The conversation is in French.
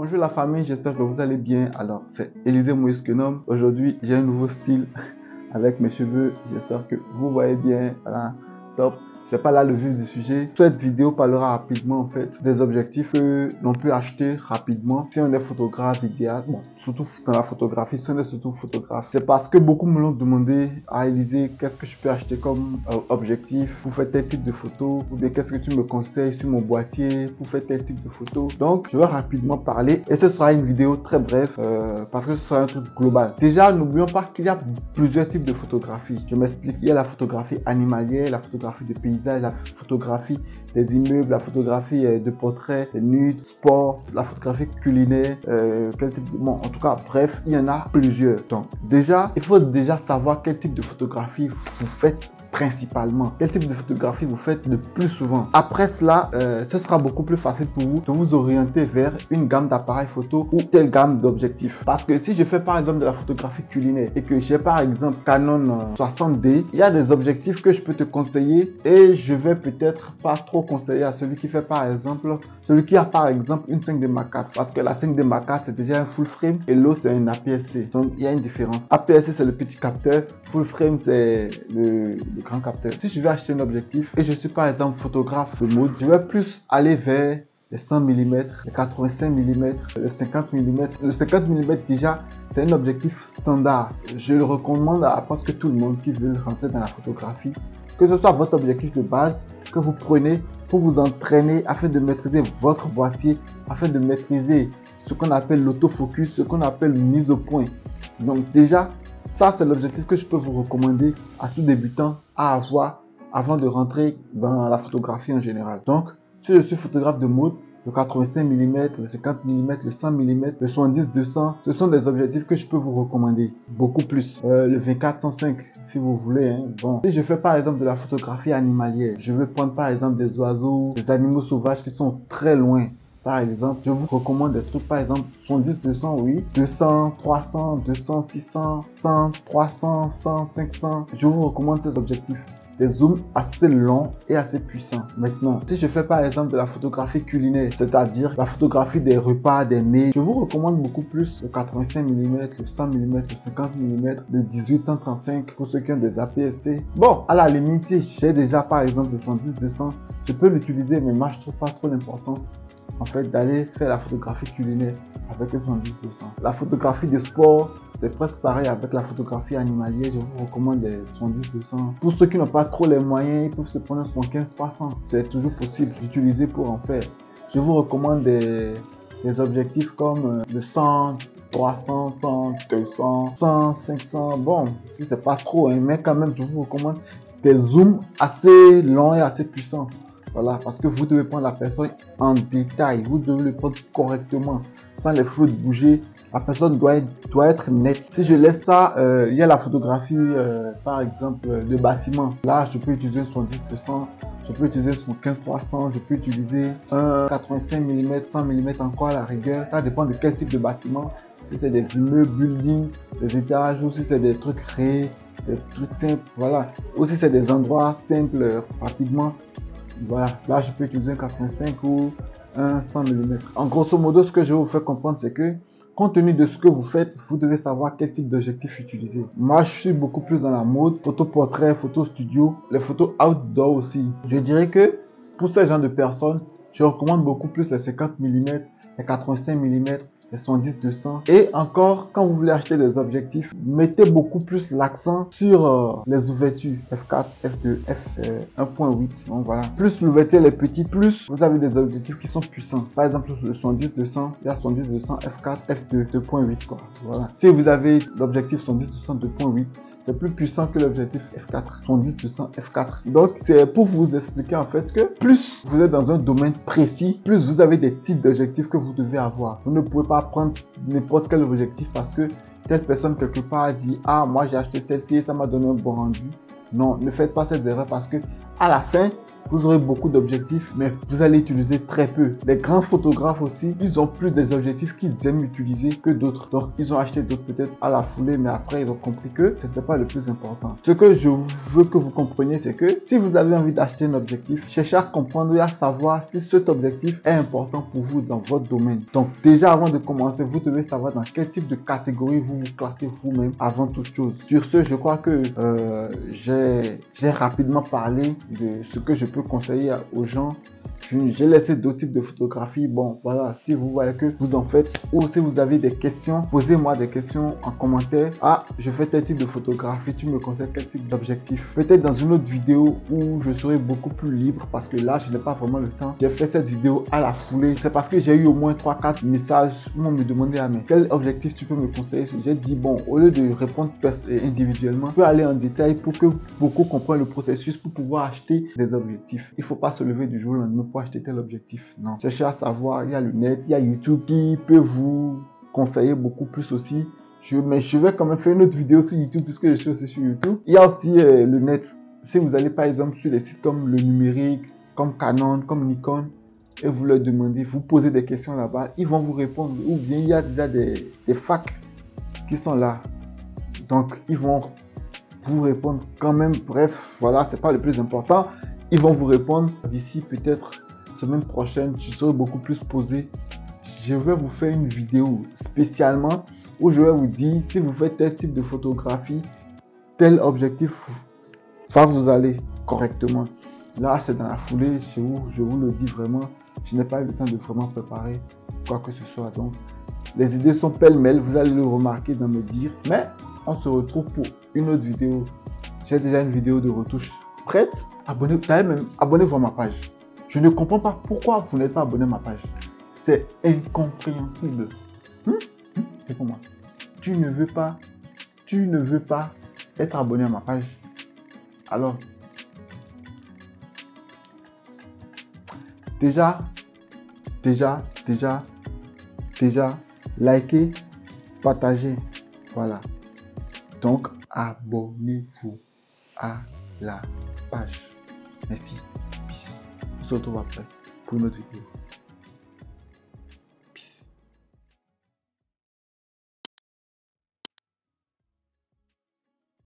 Bonjour la famille, j'espère que vous allez bien. Alors, c'est Élisée Moïse Kenom. Aujourd'hui, j'ai un nouveau style avec mes cheveux. J'espère que vous voyez bien. Voilà, top. C'est pas là le vif du sujet. Cette vidéo parlera rapidement en fait des objectifs que l'on peut acheter rapidement si on est photographe, vidéaste, bon, surtout dans la photographie, si on est surtout photographe. C'est parce que beaucoup me l'ont demandé à Élisée, qu'est-ce que je peux acheter comme objectif pour faire tel type de photo, ou bien qu'est-ce que tu me conseilles sur mon boîtier pour faire tel type de photo. Donc, je vais rapidement parler et ce sera une vidéo très brève parce que ce sera un truc global. Déjà, n'oublions pas qu'il y a plusieurs types de photographie. Je m'explique. Il y a la photographie animalière, la photographie de paysage, la photographie des immeubles, la photographie de portraits, de nudes, sport, la photographie culinaire, quel type de... Bon, en tout cas, bref, il y en a plusieurs. Donc, déjà, il faut déjà savoir quel type de photographie vous faites principalement. Quel type de photographie vous faites le plus souvent. Après cela, ce sera beaucoup plus facile pour vous de vous orienter vers une gamme d'appareils photo ou telle gamme d'objectifs. Parce que si je fais par exemple de la photographie culinaire et que j'ai par exemple Canon 60D, il y a des objectifs que je peux te conseiller et je vais peut-être pas trop conseiller à celui qui fait par exemple, celui qui a par exemple une 5D Mark IV. Parce que la 5D Mark IV c'est déjà un full frame et l'autre c'est un APS-C. Donc il y a une différence. APS-C c'est le petit capteur, full frame c'est le grand capteur. Si je vais acheter un objectif et je suis par exemple photographe de mode, je vais plus aller vers les 100 mm, les 85 mm, les 50 mm. Le 50 mm déjà, c'est un objectif standard. Je le recommande à presque tout le monde qui veut rentrer dans la photographie. Que ce soit votre objectif de base que vous prenez pour vous entraîner afin de maîtriser votre boîtier, afin de maîtriser ce qu'on appelle l'autofocus, ce qu'on appelle mise au point. Donc déjà, ça, c'est l'objectif que je peux vous recommander à tout débutant à avoir avant de rentrer dans la photographie en général. Donc, si je suis photographe de mode, le 85 mm, le 50 mm, le 100 mm, le 70-200, ce sont des objectifs que je peux vous recommander. Beaucoup plus. Le 24-105, si vous voulez. Hein. Bon. Si je fais par exemple de la photographie animalière, je veux prendre par exemple des oiseaux, des animaux sauvages qui sont très loin. Par exemple, je vous recommande des trucs, par exemple, 70-200, oui, 200, 300, 200, 600, 100, 300, 100, 500. Je vous recommande ces objectifs. Des zooms assez longs et assez puissants. Maintenant, si je fais par exemple de la photographie culinaire, c'est-à-dire la photographie des repas, des mets, je vous recommande beaucoup plus le 85 mm, le 100 mm, le 50 mm, le 18-135 pour ceux qui ont des APS-C. Bon, à la limite, si j'ai déjà par exemple le 70-200, je peux l'utiliser, mais moi je trouve pas trop l'importance en fait d'aller faire la photographie culinaire avec le 70-200. La photographie de sport, c'est presque pareil avec la photographie animalière. Je vous recommande les 70-200. Pour ceux qui n'ont pas trop les moyens, ils peuvent se prendre un 75-300. C'est toujours possible d'utiliser pour en faire. Je vous recommande des objectifs comme le 100, 300, 100, 200, 100, 500. Bon, si c'est pas trop, hein, mais quand même, je vous recommande des zooms assez longs et assez puissants. Voilà, parce que vous devez prendre la personne en détail, vous devez le prendre correctement, sans les flots de bouger. La personne doit être nette. Si je laisse ça, il y a la photographie, par exemple, de bâtiment. Là, je peux utiliser son 10-200, je peux utiliser son 15-300, je peux utiliser un 85 mm, 100 mm encore à la rigueur. Ça dépend de quel type de bâtiment. Si c'est des immeubles, buildings, des étages, ou si c'est des trucs créés, des trucs simples, voilà. Ou si c'est des endroits simples, rapidement. Voilà, là je peux utiliser un 85 ou un 100 mm. En grosso modo, ce que je vais vous faire comprendre, c'est que compte tenu de ce que vous faites, vous devez savoir quel type d'objectif utiliser. Moi, je suis beaucoup plus dans la mode, photo portrait, photo studio, les photos outdoor aussi. Je dirais que pour ces gens de personnes, je recommande beaucoup plus les 50 mm, les 85 mm, les 70-200. Et encore, quand vous voulez acheter des objectifs, mettez beaucoup plus l'accent sur les ouvertures f4, f2, f1.8. Donc voilà. Plus l'ouverture est petite, plus vous avez des objectifs qui sont puissants. Par exemple, le 70-200, il y a 70-200, f4, f2, 2.8 quoi. Voilà. Si vous avez l'objectif 70-200, 2.8, c'est plus puissant que l'objectif f4, 70-200 f4. Donc, c'est pour vous expliquer en fait que plus vous êtes dans un domaine précis, plus vous avez des types d'objectifs que vous devez avoir. Vous ne pouvez pas prendre n'importe quel objectif parce que telle personne quelque part dit « Ah, moi j'ai acheté celle-ci et ça m'a donné un bon rendu ». Non, ne faites pas cette erreur parce que à la fin, vous aurez beaucoup d'objectifs, mais vous allez utiliser très peu. Les grands photographes aussi, ils ont plus des objectifs qu'ils aiment utiliser que d'autres. Donc, ils ont acheté d'autres peut-être à la foulée, mais après, ils ont compris que ce n'était pas le plus important. Ce que je veux que vous compreniez, c'est que si vous avez envie d'acheter un objectif, cherchez à comprendre et à savoir si cet objectif est important pour vous dans votre domaine. Donc, déjà, avant de commencer, vous devez savoir dans quel type de catégorie vous vous classez vous-même avant toute chose. Sur ce, je crois que j'ai rapidement parlé de ce que je peux conseiller aux gens. J'ai laissé d'autres types de photographies. Bon, voilà, si vous voyez que vous en faites ou si vous avez des questions, posez-moi des questions en commentaire. Ah, je fais tel type de photographie, tu me conseilles quel type d'objectif? Peut-être dans une autre vidéo où je serai beaucoup plus libre parce que là, je n'ai pas vraiment le temps. J'ai fait cette vidéo à la foulée. C'est parce que j'ai eu au moins 3-4 messages où on me demandait, ah, mais quel objectif tu peux me conseiller? J'ai dit, bon, au lieu de répondre individuellement, je peux aller en détail pour que beaucoup comprennent le processus pour pouvoir acheter des objectifs. Il ne faut pas se lever du jour au lendemain pour acheter tel objectif. Non. Cherchez à savoir, il y a le net, il y a YouTube qui peut vous conseiller beaucoup plus aussi. Mais je vais quand même faire une autre vidéo sur YouTube puisque je suis aussi sur YouTube. Il y a aussi le net. Si vous allez par exemple sur les sites comme le numérique, comme Canon, comme Nikon, et vous leur demandez, vous posez des questions là-bas, ils vont vous répondre. Ou bien il y a déjà des facs qui sont là. Donc ils vont vous répondre quand même. Bref, voilà, c'est pas le plus important. Ils vont vous répondre d'ici peut-être semaine prochaine. Je serai beaucoup plus posé. Je vais vous faire une vidéo spécialement où je vais vous dire si vous faites tel type de photographie, tel objectif va vous aller correctement. Là, c'est dans la foulée. Je vous le dis vraiment. Je n'ai pas eu le temps de vraiment préparer quoi que ce soit. Donc, les idées sont pêle-mêle. Vous allez le remarquer dans mes dires. Mais on se retrouve pour une autre vidéo. J'ai déjà une vidéo de retouche prête. Abonnez-vous à ma page. Je ne comprends pas pourquoi vous n'êtes pas abonné à ma page. C'est incompréhensible. Réponds-moi. Tu ne veux pas être abonné à ma page. Alors, déjà, likez, partagez. Voilà. Donc, abonnez-vous à la page. Merci. Peace. On se retrouve après pour une autre vidéo.